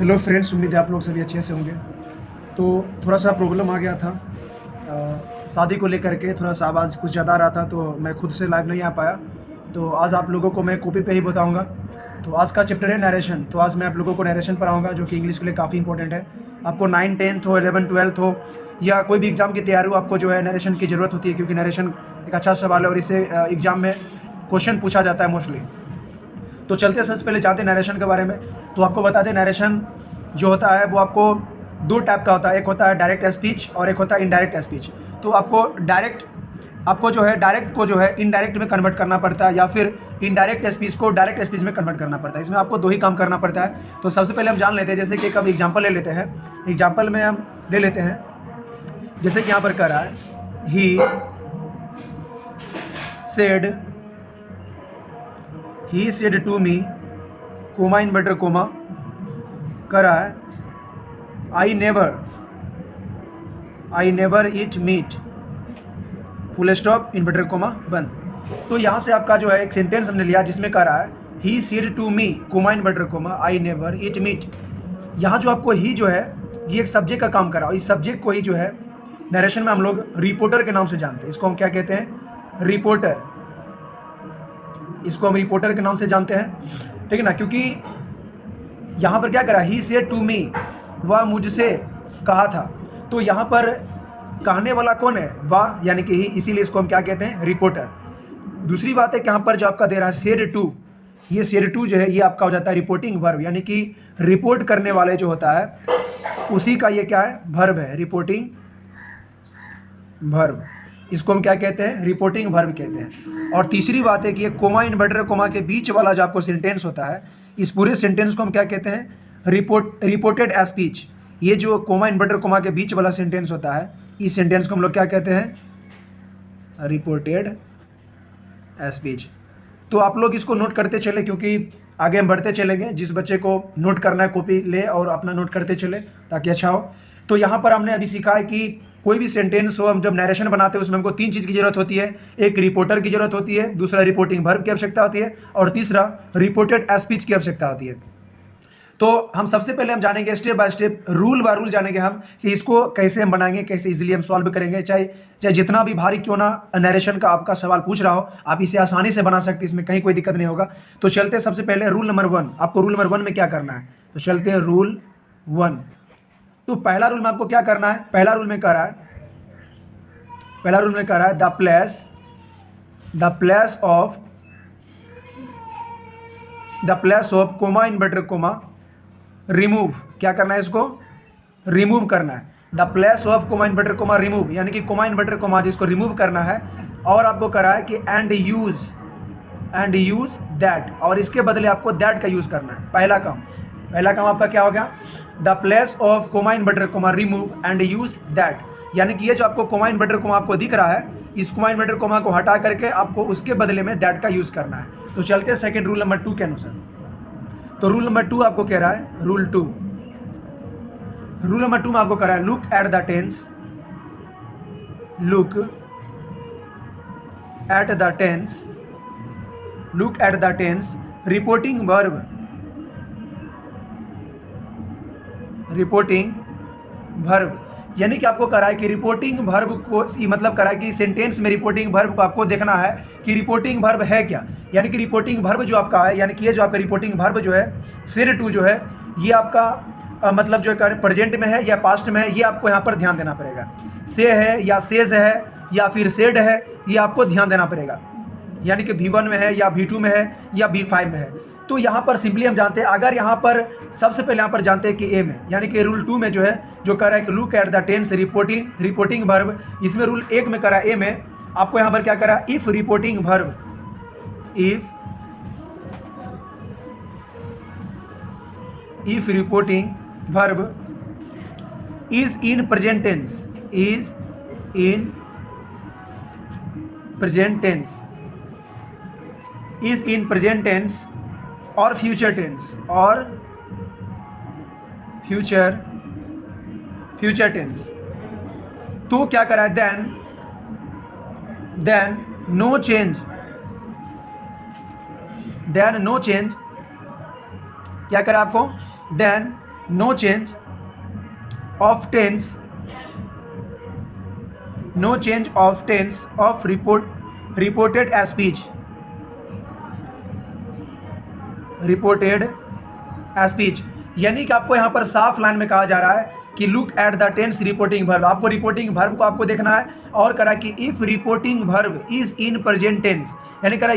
Hello friends, उम्मीद है आप लोग सभी अच्छे से होंगे। तो थोड़ा सा प्रॉब्लम आ गया था शादी को लेकर के, थोड़ा सा आवाज़ कुछ ज़्यादा आ रहा था तो मैं खुद से लाइव नहीं आ पाया। तो आज आप लोगों को मैं कॉपी पे ही बताऊंगा। तो आज का चैप्टर है नरेशन। तो आज मैं आप लोगों को नरेशन पढ़ाऊंगा, जो कि इंग्लिश के लिए काफ़ी इंपॉर्टेंट है। आपको 9, 10th हो, 11, 12th हो या कोई भी एग्ज़ाम की तैयारी हो, आपको जो है नरेशन की ज़रूरत होती है, क्योंकि नरेशन एक अच्छा सवाल है और इससे एग्ज़ाम में क्वेश्चन पूछा जाता है मोस्टली। तो चलते हैं सबसे पहले जानते हैं नरेशन के बारे में। तो आपको बता दें, नरेशन जो होता है वो आपको दो टाइप का होता है। एक होता है डायरेक्ट स्पीच और एक होता है इनडायरेक्ट स्पीच। तो आपको जो है डायरेक्ट को जो है इनडायरेक्ट में कन्वर्ट करना पड़ता है, या फिर इनडायरेक्ट स्पीच को डायरेक्ट स्पीच में कन्वर्ट करना पड़ता है। इसमें आपको दो ही काम करना पड़ता है। तो सबसे पहले हम जान लेते हैं, जैसे कि एक एग्जाम्पल ले लेते हैं। एग्जाम्पल में हम ले लेते हैं, जैसे कि यहाँ पर कह रहा है he said to me, comma inverted comma, कर रहा है I never eat meat, full stop inverted comma बंद। तो यहाँ से आपका जो है एक सेंटेंस हमने लिया जिसमें कह रहा है he said to me, comma inverted comma, I never eat meat. यहाँ जो आपको ही जो है ये एक सब्जेक्ट का काम कर रहा है। इस सब्जेक्ट को ही जो है नरेशन में हम लोग रिपोर्टर के नाम से जानते हैं। इसको हम क्या कहते हैं? रिपोर्टर। इसको हम रिपोर्टर के नाम से जानते हैं, ठीक है ना। क्योंकि यहाँ पर क्या करा, ही सेड टू मी, वह मुझसे कहा था। तो यहाँ पर कहने वाला कौन है? वह, यानी कि ही, इसीलिए इसको हम क्या कहते हैं? रिपोर्टर। दूसरी बात है कि यहाँ पर जो आपका दे रहा है सेड टू, ये सेड टू जो है ये आपका हो जाता है रिपोर्टिंग वर्ब, यानी कि रिपोर्ट करने वाले जो होता है उसी का ये क्या है? वर्ब है, रिपोर्टिंग वर्ब। इसको हम क्या कहते हैं? रिपोर्टिंग वर्ब कहते हैं। और तीसरी बात है कि ये कोमा इन्वर्टर कोमा के बीच वाला जो आपको सेंटेंस होता है, इस पूरे सेंटेंस को हम क्या कहते हैं? Reported speech. ये जो कोमा इन्वर्टर कोमा के बीच वाला सेंटेंस होता है, इस सेंटेंस को हम लोग क्या कहते हैं? Reported speech. तो आप लोग इसको नोट करते चले, क्योंकि आगे हम बढ़ते चलेंगे। जिस बच्चे को नोट करना है कॉपी ले और अपना नोट करते चले ताकि अच्छा हो। तो यहाँ पर हमने अभी सीखा है कि कोई भी सेंटेंस हो, हम जब नरेशन बनाते हैं उसमें हमको तीन चीज़ की जरूरत होती है। एक रिपोर्टर की जरूरत होती है, दूसरा रिपोर्टिंग वर्ब की आवश्यकता होती है, और तीसरा रिपोर्टेड स्पीच की आवश्यकता होती है। तो हम सबसे पहले हम जानेंगे step by step, rule by rule जानेंगे हम कि इसको कैसे हम बनाएंगे, कैसे इजीली हम सॉल्व करेंगे। चाहे जितना भी भारी क्यों ना नरेशन का आपका सवाल पूछ रहा हो, आप इसे आसानी से बना सकते हैं, इसमें कहीं कोई दिक्कत नहीं होगा। तो चलते हैं सबसे पहले रूल नंबर 1। आपको रूल नंबर 1 में क्या करना है? तो चलते हैं रूल 1। तो पहला रूल में आपको क्या करना है? पहला रूल में कह रहा है the place of comma inverted comma remove. क्या करना है? इसको रिमूव करना है। The place of comma inverted comma remove, यानी कि कोमा इन्वर्टर कोमा जिसको रिमूव करना है। और आपको कह रहा है कि एंड यूज दैट, और इसके बदले आपको दैट का यूज करना है। पहला काम आपका क्या हो गया? The place of comma inverted comma remove and use that, यानी कि ये जो आपको कोमा इन्वर्टर कोमा आपको दिख रहा है, इस कोमा इन्वर्टर कोमा को हटा करके आपको उसके बदले में दैट का यूज करना है। तो चलते हैं सेकंड रूल नंबर 2 के अनुसार। तो रूल नंबर 2 आपको कह रहा है, रूल नंबर 2 में आपको कह रहा है look at the tense reporting verb, यानी कि आपको कह रहा है कि रिपोर्टिंग वर्ब को, मतलब कह रहा है कि सेंटेंस में रिपोर्टिंग वर्ब को आपको देखना है कि रिपोर्टिंग वर्ब है क्या। यानी कि रिपोर्टिंग वर्ब जो आपका है, यानी कि ये जो आपका रिपोर्टिंग वर्ब जो है सेड टू जो है, ये आपका मतलब जो है प्रेजेंट में है या पास्ट में है, ये आपको यहाँ पर ध्यान देना पड़ेगा। से है या सेज है या फिर सेड है, ये आपको ध्यान देना पड़ेगा। यानी कि V1 में है या V2 में है या V5 में है। तो यहाँ पर सिंपली हम जानते हैं, अगर यहाँ पर सबसे पहले यहाँ पर जानते हैं कि ए में, यानी कि रूल 2 में जो है जो कर रहा है कि look at the tense reporting verb, इसमें रूल 1 में करा ए में आपको यहाँ पर क्या करा? If reporting verb is in present tense और फ्यूचर टेंस, तो क्या करा है? देन नो चेंज, क्या करा आपको? Then no change of tense, no change of tense of reported as speech, reported as speech. यानी कि आपको यहाँ पर साफ लाइन में कहा जा रहा है कि look at the tense reporting verb, आपको रिपोर्टिंग वर्ब को आपको देखना है और करा कि if reporting verb is in present tense, यानी करा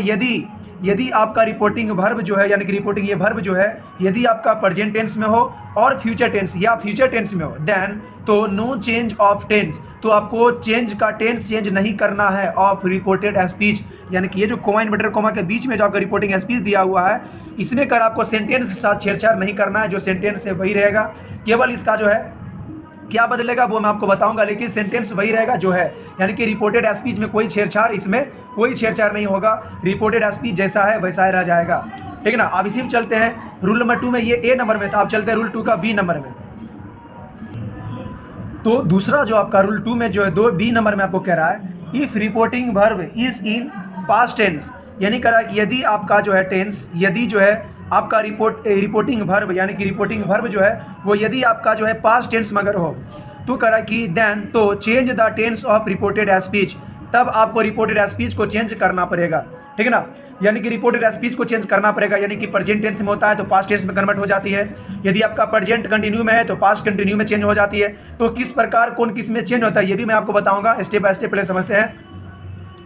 यदि आपका रिपोर्टिंग वर्ब जो है, यानी कि रिपोर्टिंग ये वर्ब जो है यदि आपका प्रेजेंट टेंस में हो और फ्यूचर टेंस या फ्यूचर टेंस में हो, देन तो नो चेंज ऑफ टेंस, तो आपको चेंज का टेंस चेंज नहीं करना है ऑफ रिपोर्टेड एज स्पीच। यानी कि ये जो कोमा इन्वर्टर कोमा के बीच में जो आपका रिपोर्टिंग एज स्पीच दिया हुआ है, इसमें कर आपको सेंटेंस के साथ छेड़छाड़ नहीं करना है, जो सेंटेंस है वही रहेगा, केवल इसका जो है क्या बदलेगा वो मैं आपको बताऊंगा, लेकिन सेंटेंस वही रहेगा जो है। यानी कि रिपोर्टेड एज स्पीच में कोई छेड़छाड़, इसमें कोई छेड़छाड़ नहीं होगा, रिपोर्टेड एज स्पीच जैसा है वैसा ही रह जाएगा, ठीक है ना। अब इसी में चलते हैं रूल नंबर 2 में, ये ए नंबर में था, अब चलते हैं रूल 2 का बी नंबर में। तो दूसरा जो आपका रूल 2 में जो है 2 बी नंबर में आपको कह रहा है if reporting verb is in past tense, यानी कह रहा है कि यदि आपका जो है टेंस, यदि जो है आपका रिपोर्टिंग वर्ब, यानी कि रिपोर्टिंग वर्ब जो है वो यदि आपका जो है पास्ट टेंस में अगर हो, तो कह रहा है कि देन तो change the tense of reported as speech, तब आपको रिपोर्टेड एज स्पीच को चेंज करना पड़ेगा, ठीक है ना। यानी कि रिपोर्टेड एज स्पीच को चेंज करना पड़ेगा, यानी कि प्रेजेंट टेंस में होता है तो पास्ट टेंस में कन्वर्ट हो जाती है, यदि आपका प्रेजेंट कंटिन्यू में है तो पास्ट कंटिन्यू में चेंज हो जाती है। तो किस प्रकार कौन किस में चेंज होता है ये भी मैं आपको बताऊंगा, स्टेप बाय स्टेप पहले समझते हैं।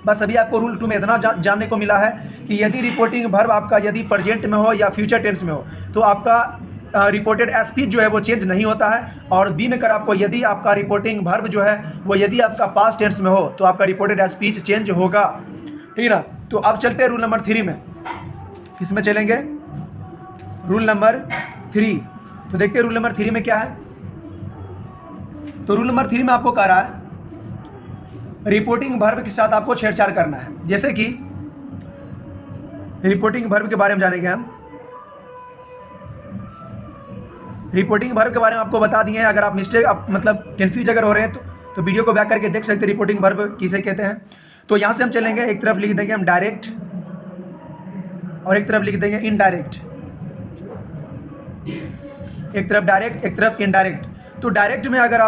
बस अभी आपको रूल 2 में इतना जानने को मिला है कि यदि रिपोर्टिंग वर्ब आपका यदि प्रेजेंट में हो या फ्यूचर टेंस में हो तो आपका रिपोर्टेड एज स्पीच जो है वो चेंज नहीं होता है, और बी में कर आपको यदि आपका रिपोर्टिंग वर्ब जो है वो यदि आपका पास्ट टेंस में हो तो आपका रिपोर्टेड एज स्पीच चेंज होगा, ठीक है ना। तो अब चलते हैं रूल नंबर 3 में, किसमें चलेंगे, रूल नंबर 3। तो देखते हैं रूल नंबर 3 में क्या है। तो रूल नंबर 3 में आपको कह रहा है रिपोर्टिंग वर्ब के साथ आपको छेड़छाड़ करना है, जैसे कि रिपोर्टिंग वर्ब के बारे में जानेंगे हम। रिपोर्टिंग वर्ब के बारे में आपको बता दिए हैं, अगर आप मतलब कंफ्यूज अगर हो रहे हैं तो वीडियो को बैक करके देख सकते हैं रिपोर्टिंग वर्ब किसे कहते हैं। तो यहाँ से हम चलेंगे, एक तरफ लिख देंगे हम डायरेक्ट और एक तरफ लिख देंगे इनडायरेक्ट, एक तरफ डायरेक्ट एक तरफ इनडायरेक्ट। तो डायरेक्ट में अगर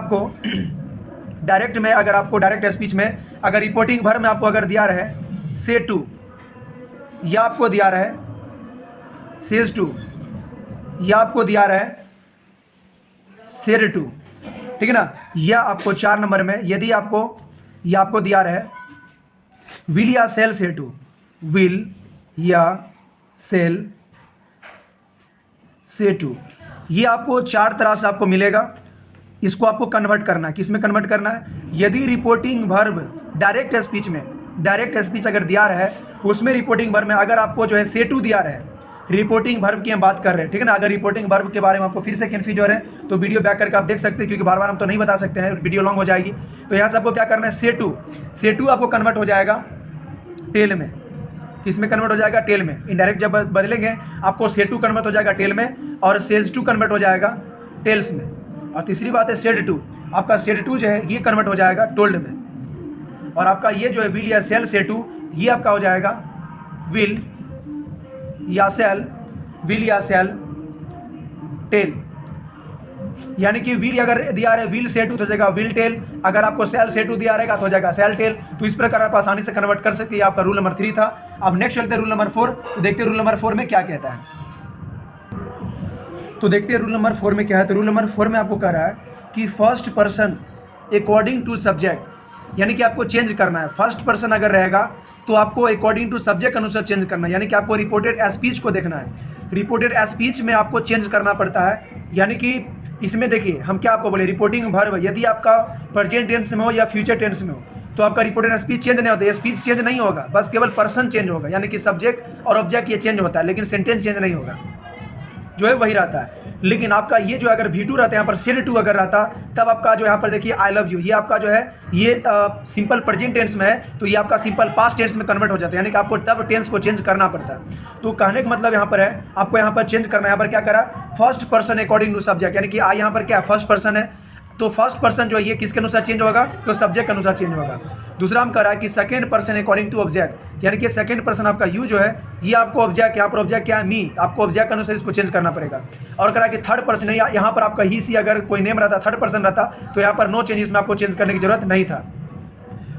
आपको डायरेक्ट स्पीच में अगर रिपोर्टिंग वर्ब में आपको अगर दिया रहे से टू, या आपको दिया रहे सेज टू, या आपको दिया रहे सेड टू, ठीक है ना। या आपको 4 नंबर में यदि आपको दिया रहे विल या सेल से टू, विल या सेल से टू, ये आपको 4 तरह से आपको मिलेगा। इसको आपको कन्वर्ट करना है, किस में कन्वर्ट करना है, यदि रिपोर्टिंग वर्ब डायरेक्ट स्पीच अगर दिया रहे उसमें रिपोर्टिंग वर्ब में अगर आपको जो है से टू दिया रहे, रिपोर्टिंग वर्ब की हम बात कर रहे हैं, ठीक है ना। अगर रिपोर्टिंग वर्ब के बारे में आपको फिर से कन्फ्यूज हो रहे हैं तो वीडियो बैक करके आप देख सकते हैं, क्योंकि बार बार हम तो नहीं बता सकते हैं, वीडियो लॉन्ग हो जाएगी। तो यहाँ से आपको क्या करना है, से टू आपको कन्वर्ट हो जाएगा टेल में, किस में कन्वर्ट हो जाएगा, टेल में। इनडायरेक्ट जब बदलेंगे आपको से टू कन्वर्ट हो जाएगा टेल में, और सेज टू कन्वर्ट हो जाएगा टेल्स में। और तीसरी बात है सेड टू, आपका सेड टू जो है ये कन्वर्ट हो जाएगा टोल्ड में, और आपका ये जो है विल या सेल से टू ये आपका हो जाएगा विल या सेल टेल। यानी कि विल अगर दिया रहे विल से टू तो हो जाएगा विल टेल, अगर आपको सेल से टू दिया रहेगा तो हो जाएगा सेल टेल। तो इस प्रकार आप आसानी से कन्वर्ट कर सकते हैं, आपका रूल नंबर 3 था। अब नेक्स्ट चलते हैं रूल नंबर 4, तो देखते हैं रूल नंबर 4 में क्या कहता है। तो देखते हैं रूल नंबर 4 में क्या है। तो रूल नंबर 4 में आपको कह रहा है कि first person according to subject, यानी कि आपको चेंज करना है। फर्स्ट पर्सन अगर रहेगा तो आपको अकॉर्डिंग टू सब्जेक्ट अनुसार चेंज करना है, यानी कि आपको रिपोर्टेड एज स्पीच को देखना है। रिपोर्टेड एज स्पीच में आपको चेंज करना पड़ता है, यानी कि इसमें देखिए हम क्या आपको बोले, रिपोर्टिंग वर्ब यदि आपका प्रेजेंट टेंस में हो या फ्यूचर टेंस में हो तो आपका रिपोर्टेड स्पीच चेंज नहीं होता है, स्पीच चेंज नहीं होगा, बस केवल पर्सन चेंज होगा, यानी कि सब्जेक्ट और ऑब्जेक्ट ये चेंज होता है, लेकिन सेंटेंस चेंज नहीं होगा, जो है वही रहता है। लेकिन आपका ये जो अगर V2 रहता है, यहाँ पर सेड टू अगर रहता तब आपका जो यहाँ पर देखिए आई लव यू, ये आपका जो है ये सिंपल प्रेजेंट टेंस में है तो ये आपका सिंपल पास्ट टेंस में कन्वर्ट हो जाता है, यानी कि आपको तब टेंस को चेंज करना पड़ता है। तो कहने का मतलब यहाँ पर है आपको यहाँ पर चेंज करना है। यहाँ पर क्या करा, first person according to subject, यानी कि आई यहाँ पर क्या फर्स्ट पर्सन है, तो फर्स्ट पर्सन जो है ये किसके अनुसार चेंज होगा, तो सब्जेक्ट के अनुसार चेंज होगा। दूसरा हम कह रहा है कि second person according to object, यानी कि सेकंड पर्सन आपका यू जो है ये आपको ऑब्जेक्ट, यहाँ पर ऑब्जेक्ट क्या है मी, आपको ऑब्जेक्ट के अनुसार इसको चेंज करना पड़ेगा। और कह रहा है कि थर्ड पर्सन है, यहाँ पर आपका ही सी अगर कोई नेम रहता, थर्ड पर्सन रहता तो यहाँ पर नो चेंज, इसमें आपको चेंज करने की जरूरत नहीं था।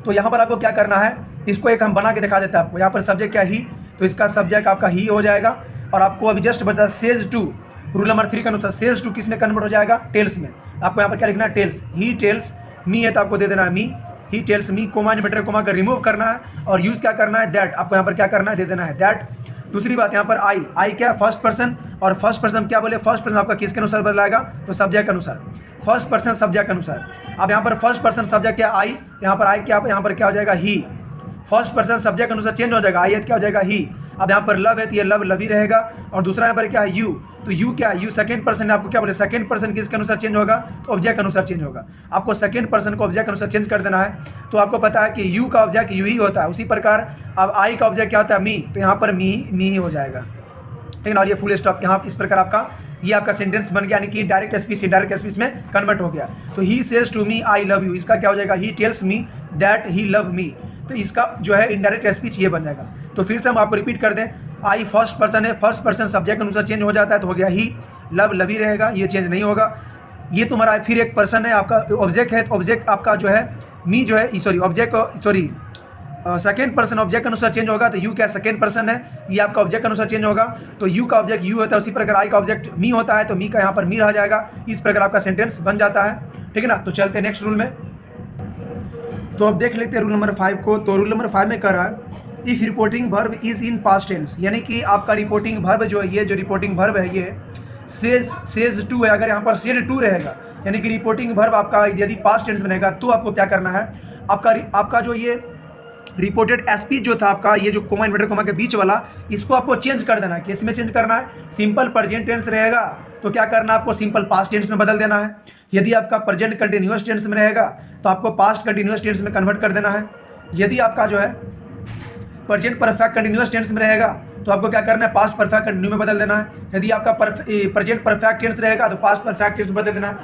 तो यहाँ पर आपको क्या करना है, इसको एक हम बना के दिखा देते हैं आपको। यहाँ पर सब्जेक्ट क्या ही, तो इसका सब्जेक्ट आपका ही हो जाएगा। और आपको अभी जस्ट बता सेज टू, रूल नंबर 3 के अनुसार सेज टू किस में कन्वर्ट हो जाएगा, टेल्स में। आपको यहाँ पर क्या लिखना है, टेल्स, ही टेल्स मी है तो आपको दे देना है me, he tells me, comma inverted comma का रिमूव करना है और यूज़ क्या करना है, दैट, आपको यहाँ पर क्या करना है, दे देना है दैट। दूसरी बात यहाँ पर आई क्या फर्स्ट पर्सन, और फर्स्ट पर्सन क्या बोले, फर्स्ट पर्सन आपका किसके अनुसार बदलाएगा, तो सब्जेक्ट के अनुसार, फर्स्ट पर्सन सब्जेक्ट के अनुसार। अब यहाँ पर फर्स्ट पर्सन सब्जेक्ट क्या आई, यहाँ पर आई क्या, यहाँ पर क्या हो जाएगा ही, फर्स्ट पर्सन सब्जेक्ट के अनुसार चेंज हो जाएगा, आई है क्या हो जाएगा ही। अब यहाँ पर लव है तो ये लव लव ही रहेगा। और दूसरा यहाँ पर क्या है यू, तो यू क्या है, यू सेकंड पर्सन, आपको क्या बोले सेकंड पर्सन किसके अनुसार चेंज होगा, तो ऑब्जेक्ट के अनुसार चेंज होगा। आपको सेकंड पर्सन को ऑब्जेक्ट के अनुसार चेंज कर देना है। तो आपको पता है कि यू का ऑब्जेक्ट यू ही होता है, उसी प्रकार अब आई का ऑब्जेक्ट क्या होता है, मी, तो यहाँ पर मी ही हो जाएगा, ठीक है ना। और ये फुल स्टॉप यहाँ इस प्रकार आपका ये आपका सेंटेंस बन गया, यानी कि डायरेक्ट स्पीच इनडायरेक्ट स्पीच में कन्वर्ट हो गया। तो he says to me I love you, इसका क्या हो जाएगा, he tells me that he love me, तो इसका जो है इनडायरेक्ट स्पीच ये बन जाएगा। तो फिर से हम आपको रिपीट कर दें, आई फर्स्ट पर्सन है, फर्स्ट पर्सन सब्जेक्ट के अनुसार चेंज हो जाता है तो हो गया ही, लव लव ही रहेगा, ये चेंज नहीं होगा। ये तुम्हारा फिर एक पर्सन है आपका, ऑब्जेक्ट है, तो ऑब्जेक्ट आपका जो है मी जो है, sorry object sorry second person object के अनुसार चेंज होगा, तो यू क्या सेकेंड पर्सन है, ये आपका ऑब्जेक्ट के अनुसार चेंज होगा। तो यू का ऑब्जेक्ट यू होता है, उसी प्रकार आई का ऑब्जेक्ट मी होता है, तो मी का यहाँ पर मी रह जाएगा। इस प्रकार आपका सेंटेंस बन जाता है, ठीक है ना। तो चलते हैं नेक्स्ट रूल में। तो अब देख लेते हैं रूल नंबर 5 को। तो रूल नंबर 5 में कह रहा है if reporting verb is in past tense, यानी कि आपका रिपोर्टिंग वर्ब जो है, ये जो रिपोर्टिंग वर्ब है ये सेज टू है, अगर यहाँ पर सेड टू रहेगा, यानी कि रिपोर्टिंग वर्ब आपका यदि पास्ट टेंस में रहेगा तो आपको क्या करना है, आपका जो ये रिपोर्टेड स्पीच जो था आपका, ये जो कोमा इन्वर्टेड कोमा के बीच वाला, इसको आपको चेंज कर देना है। किस में चेंज करना है, सिंपल प्रेजेंट टेंस रहेगा तो क्या करना है, आपको सिंपल पास्ट टेंस में बदल देना है। यदि आपका प्रेजेंट कंटिन्यूअस टेंस में रहेगा तो आपको पास्ट कंटिन्यूअस टेंस में कन्वर्ट कर देना है। यदि आपका जो है प्रेजेंट परफेक्ट कंटिन्यूअस टेंस में रहेगा तो आपको क्या करना है, पास्ट परफेक्ट कंटिन्यू में बदल देना है। यदि आपका प्रेजेंट परफेक्ट टेंस रहेगा तो पास्ट परफेक्ट टेंस में बदल देना है।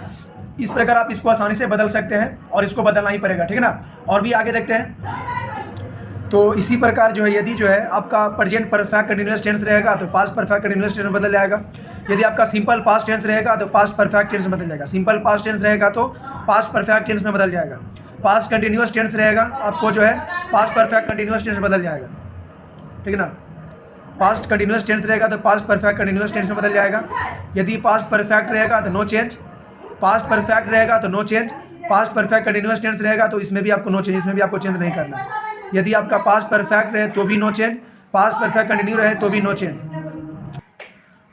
इस प्रकार आप इसको आसानी से बदल सकते हैं और इसको बदलना ही पड़ेगा, ठीक है ना। और भी आगे देखते हैं। तो इसी प्रकार जो है यदि जो है आपका प्रेजेंट परफेक्ट कंटिन्यूअस टेंस रहेगा तो पास्ट परफेक्ट कंटिन्यूअस टेंस में बदल जाएगा। यदि आपका सिंपल पास्ट टेंस रहेगा तो पास्ट परफेक्ट टेंस में बदल जाएगा। सिंपल पास्ट टेंस रहेगा तो पास्ट परफेक्ट टेंस में बदल जाएगा। पास्ट कंटिन्यूअस टेंस रहेगा आपको जो है पास्ट परफेक्ट कंटिन्यूअस टेंस में बदल जाएगा, ठीक है ना। पास्ट कंटिन्यूअस टेंस रहेगा तो पास्ट परफेक्ट कंटिन्यूअस टेंस में बदल जाएगा। यदि पास्ट परफेक्ट रहेगा तो नो चेंज, पास्ट परफेक्ट रहेगा तो no change, past perfect continuous tense रहेगा तो इसमें भी आपको नो चेंज, इसमें भी आपको चेंज नहीं करना है। यदि आपका पास्ट परफेक्ट रहे तो भी no change, past perfect continue रहे तो भी नो चेंज।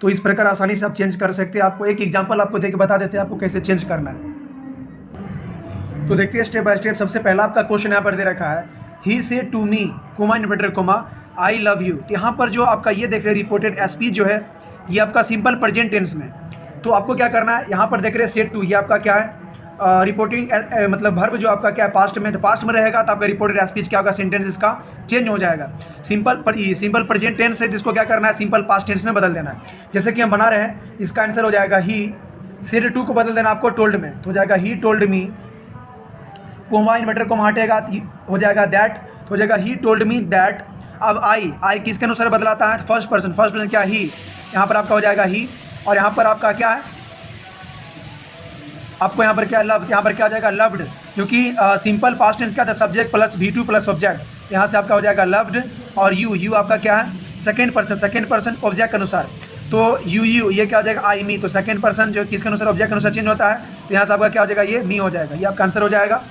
तो इस प्रकार आसानी से आप चेंज कर सकते हैं। आपको एक एग्जांपल आपको देके बता देते हैं आपको कैसे चेंज करना है। तो देखते हैं स्टेप बाय स्टेप। सबसे पहला आपका क्वेश्चन यहाँ पर दे रखा है, he said to me comma inverted comma I love you. तो यहाँ पर जो आपका ये देख रहे रिपोर्टेड स्पीच जो है ये आपका सिंपल प्रेजेंट टेंस में। तो आपको क्या करना है, यहाँ पर देख रहे हैं सेड टू, ये आपका क्या है रिपोर्टिंग मतलब वर्ब जो आपका क्या है पास्ट में, तो पास्ट में रहेगा तो आपका रिपोर्टेड स्पीच क्या होगा, सेंटेंस इसका चेंज हो जाएगा। सिंपल प्रेजेंट टेंस है जिसको क्या करना है, सिंपल पास्ट टेंस में बदल देना है। जैसे कि हम बना रहे हैं, इसका आंसर हो जाएगा ही, सेड टू को बदल देना आपको टोल्ड में, तो हो जाएगा he told me, comma inverter को हटेगा हो जाएगा दैट, तो हो जाएगा ही टोल्ड मी दैट। अब आई किसके अनुसार बदलाता है, फर्स्ट पर्सन क्या ही, यहाँ पर आपका हो जाएगा ही, और यहाँ पर आपका क्या है, आपको यहाँ पर क्या लव, यहाँ पर क्या हो जाएगा लव्ड, क्योंकि सिंपल पास्ट टेंस क्या था, subject plus V2 plus object, यहाँ से आपका हो जाएगा लव्ड। और यू आपका क्या है सेकेंड पर्सन ऑब्जेक्ट के अनुसार, तो यू ये क्या हो जाएगा आई मी, तो सेकेंड पर्सन जो किसके अनुसार ऑब्जेक्ट के अनुसार चेंज होता है, तो यहाँ से आपका क्या हो जाएगा ये मी हो जाएगा, ये आपका आंसर हो जाएगा।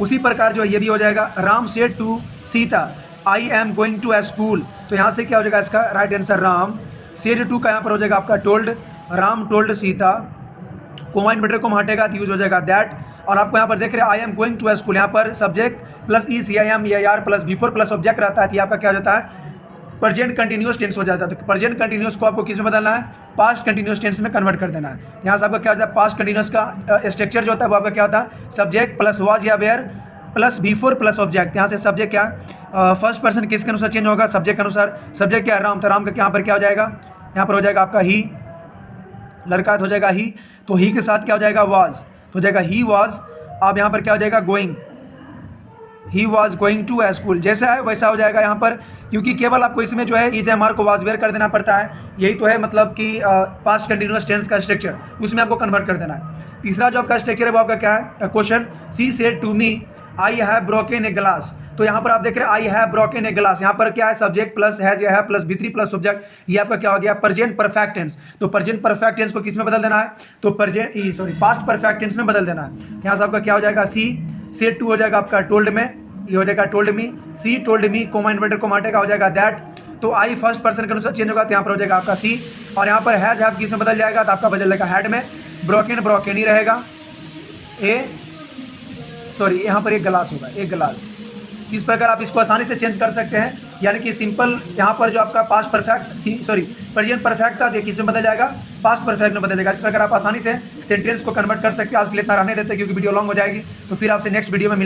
उसी प्रकार जो ये भी हो जाएगा, Ram said to Sita I am going to school, तो यहाँ से क्या हो जाएगा इसका right answer Ram, said to का यहाँ पर हो जाएगा आपका told, Ram told Sita, comma inverter को हटेगा तो यूज हो जाएगा दैट। और आपको यहाँ पर देख रहे हैं I am going to school, यहाँ पर subject plus e I am are plus before plus object रहता है, तो आपका क्या हो जाता है प्रेजेंट कंटिन्यूअस टेंस हो जाता है। तो प्रेजेंट कंटिन्यूअस को आपको किस में बदलना है, पास्ट कंटिन्यूअस टेंस में कन्वर्ट कर देना है। यहाँ से आपका क्या होता है, पास्ट कंटिन्यूअस का स्ट्रक्चर जो होता है वो आपका क्या होता है, सब्जेक्ट प्लस वाज या were plus before plus object. यहाँ से सब्जेक्ट क्या फर्स्ट पर्सन किसके अनुसार चेंज होगा, सब्जेक्ट के अनुसार, सब्जेक्ट क्या राम, तो राम का यहाँ पर क्या हो जाएगा, यहाँ पर हो जाएगा आपका ही, लड़का तो हो जाएगा ही, तो ही के साथ क्या हो जाएगा वाज, तो हो जाएगा ही वाज। अब यहाँ पर क्या हो जाएगा going, he was going to school, जैसा है वैसा हो जाएगा यहाँ पर, क्योंकि केवल आपको इसमें जो है इज एम आर को वाज वेयर कर देना पड़ता है। यही तो है मतलब कि पास्ट कंटिन्यूअस टेंस का स्ट्रक्चर, उसमें आपको कन्वर्ट कर देना है। तीसरा जो आपका स्ट्रक्चर है वो आपका क्या है, question she said to me I have broken a glass. तो यहाँ पर आप देख रहे हैं I have broken a glass, यहाँ पर क्या है, सब्जेक्ट प्लस हैज या है प्लस V3 प्लस सब्जेक्ट, ये आपका क्या हो गया, प्रेजेंट परफेक्ट टेंस। तो प्रेजेंट परफेक्ट टेंस को किस में बदल देना है, तो पास्ट परफेक्ट टेंस में बदल देना है। यहाँ से आपका क्या हो जाएगा, सी सेड टू हो जाएगा आपका टोल्ड में, ये हो जाएगा told me, she told me, comma inverted कोमाटे का हो जाएगा दैट। तो आई फर्स्ट पर्सन के अनुसार चेंज होगा, तो यहाँ पर हो जाएगा आपका सी, और यहाँ पर हैज हैव किस में बदल जाएगा, तो आपका बदल जाएगा हैड में, ब्रोकन ब्रोकन ही रहेगा, यहाँ पर एक गिलास होगा, एक गिलास। इस प्रकार आप इसको आसानी से चेंज कर सकते हैं, यानी कि सिंपल यहाँ पर जो आपका पास्ट परफेक्ट प्रेजेंट परफेक्ट था, देखिए इसमें बदल जाएगा, पास्ट परफेक्ट में बदल जाएगा। इस प्रकार आप आसानी से सेंटेंस को कन्वर्ट कर सकते हैं। आज के लिए इतना रहने देते हैं क्योंकि वीडियो लॉन्ग हो जाएगी, तो फिर आपसे नेक्स्ट वीडियो में मिल